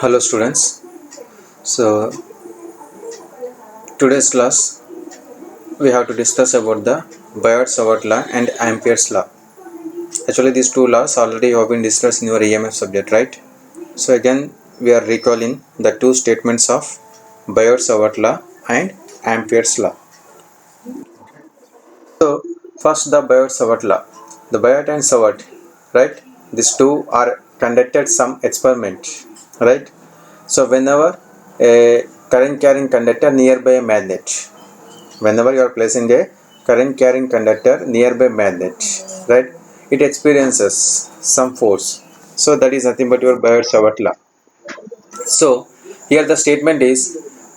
Hello students. So today's class we have to discuss about the Biot-Savart law and Ampere's law. Actually these two laws already have been discussed in your EMF subject, right? So again we are recalling the two statements of Biot-Savart law and Ampere's law. So first the Biot-Savart law. The Biot and Savart, right? These two are conducted some experiment, right? So whenever a current carrying conductor nearby a magnet, whenever you are placing a current carrying conductor nearby magnet, right, it experiences some force. So that is nothing but your Biot-Savart law. So here the statement is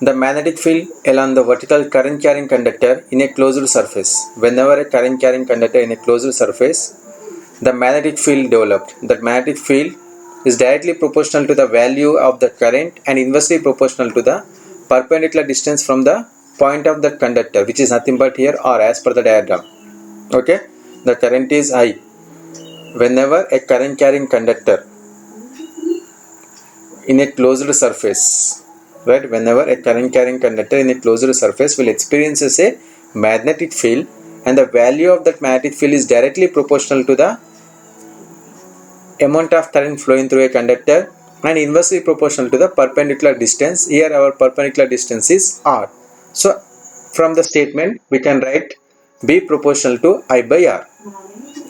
the magnetic field along the vertical current carrying conductor in a closed surface. Whenever a current carrying conductor in a closed surface, the magnetic field developed. That magnetic field is directly proportional to the value of the current and inversely proportional to the perpendicular distance from the point of the conductor, which is nothing but here or as per the diagram. Okay, the current is I. Whenever a current carrying conductor in a closed surface, right, whenever a current carrying conductor in a closed surface will experiences a magnetic field, and the value of that magnetic field is directly proportional to the amount of current flowing through a conductor and inversely proportional to the perpendicular distance. Here our perpendicular distance is r. So from the statement we can write B proportional to I by r.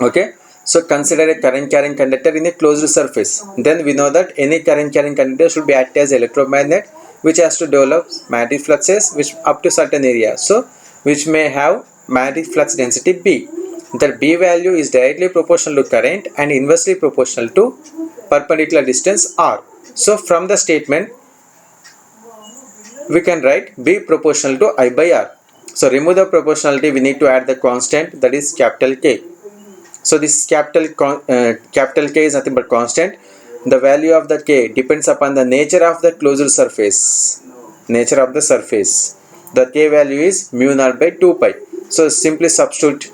Okay, so consider a current carrying conductor in a closed surface. Then we know that any current carrying conductor should be act as electromagnet, which has to develop magnetic fluxes which up to certain area, so which may have magnetic flux density B. That B value is directly proportional to current and inversely proportional to perpendicular distance r. So from the statement we can write B proportional to I by r. So remove the proportionality, we need to add the constant, that is capital K. So this capital K is nothing but constant. The value of the K depends upon the nature of the closed surface. Nature of the surface. The K value is mu naught by 2 pi. So simply substitute.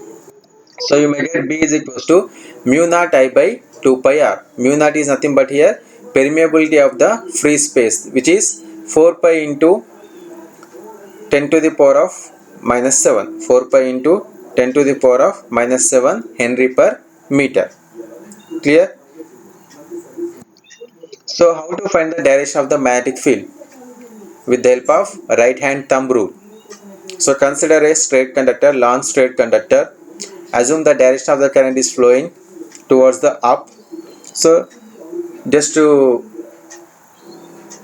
So you may get B is equals to mu naught I by 2 pi r. Mu naught is nothing but here permeability of the free space, which is 4 pi into 10 to the power of minus 7. 4 pi into 10 to the power of minus 7 Henry per meter. Clear? So how to find the direction of the magnetic field? With the help of right hand thumb rule. So consider a straight conductor, long straight conductor. Assume the direction of the current is flowing towards the up. So just to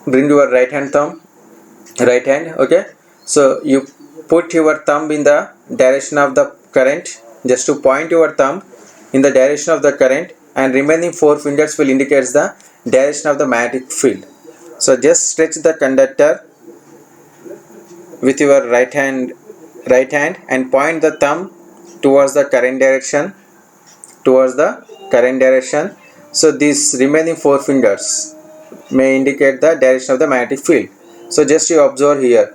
bring your right hand, okay, so you put your thumb in the direction of the current, just to point your thumb in the direction of the current, and remaining 4 fingers will indicate the direction of the magnetic field. So just stretch the conductor with your right hand and point the thumb towards the current direction, so these remaining 4 fingers may indicate the direction of the magnetic field. So just you observe here.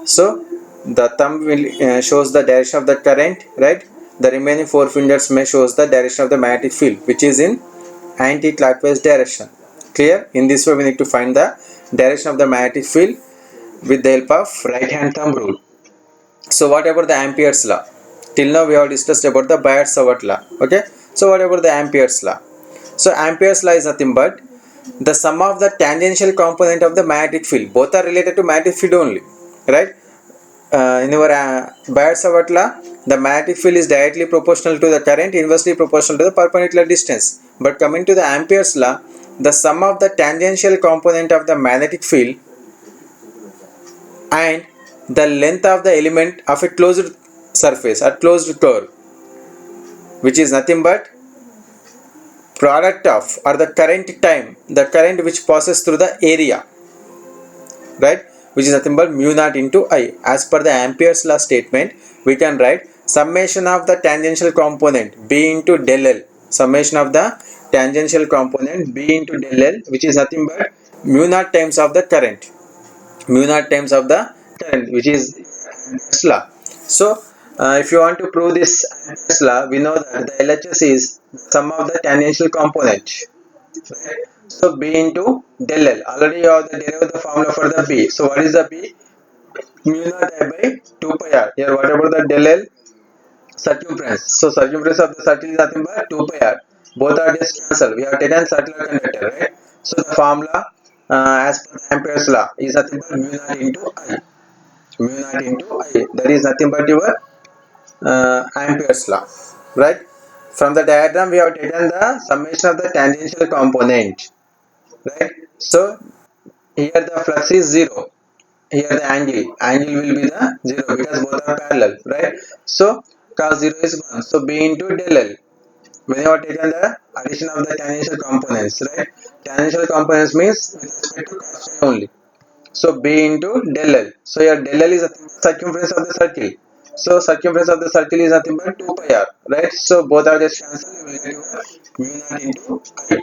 So the thumb will shows the direction of the current, right? The remaining 4 fingers may shows the direction of the magnetic field, which is in anti-clockwise direction. Clear? In this way we need to find the direction of the magnetic field with the help of right hand thumb rule. So what about the Ampere's law? Till now we have discussed about the Biot-Savart law. Okay, so what about the Ampere's law? So Ampere's law is nothing but the sum of the tangential component of the magnetic field. Both are related to magnetic field only, right? In our Biot-Savart law, the magnetic field is directly proportional to the current, inversely proportional to the perpendicular distance. But coming to the Ampere's law, the sum of the tangential component of the magnetic field and the length of the element of a closed surface or closed curve, which is nothing but product of or the current time, the current which passes through the area, right, which is nothing but mu naught into I. As per the Ampere's law statement, we can write summation of the tangential component B into del L, summation of the tangential component B into del L, which is nothing but mu naught times of the current, which is Ampere's law. So if you want to prove this Ampere's law, we know that the LHS is the sum of the tangential component, right? So B into del L. Already you have derived the formula for the B. So what is the B? Mu naught I by 2 pi r. Here what about the del L? Circumference. So circumference of the circle is nothing but 2 pi r. Both are just cancelled. We have taken circular conductor, right? So the formula as per Ampere's law is nothing but mu naught into I. Mu naught into I. That is nothing but your Ampere's law, right? From the diagram we have taken the summation of the tangential component, right? So here the flux is 0, here the angle will be the 0 because both are parallel, right? So cos 0 is 1, so B into del L. When you have taken the addition of the tangential components, right? Tangential components means with respect to cos phi only. So B into del L. So your del L is the circumference of the circle. So circumference of the circle is nothing but 2 pi r, right? So both are just cancelled. You will get your mu naught into I.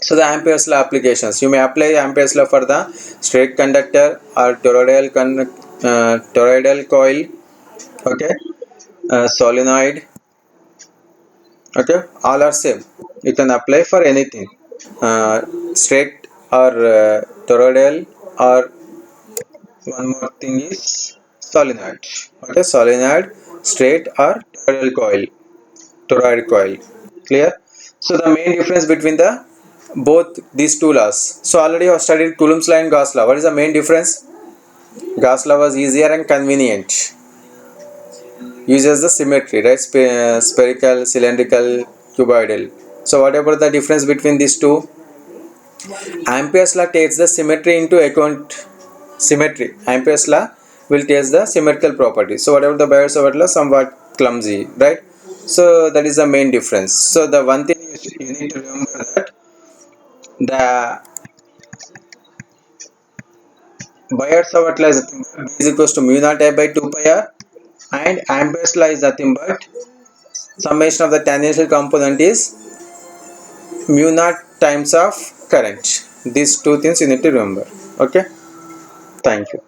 So the Ampere's law applications. You may apply Ampere's law for the straight conductor or toroidal coil, okay, solenoid, okay, all are same. You can apply for anything, straight or toroidal, or one more thing is solenoid, okay, solenoid, straight or toroid coil. Clear? So the main difference between the both these two laws. So already you have studied Coulomb's law and Gauss law. What is the main difference? Gauss law was easier and convenient. Uses the symmetry, right? Spherical, cylindrical, cuboidal. So what about the difference between these two? Ampere's law takes the symmetry into account. Symmetry. Ampere's law will take the symmetrical property. So whatever the Biot-Savart law, somewhat clumsy, right? So that is the main difference. So the one thing you need to remember that the Biot-Savart law is nothing but B is equals to mu naught I by 2 pi r, and Ampere's law is nothing but summation of the tangential component is mu naught times of current. These two things you need to remember. Okay. Thank you.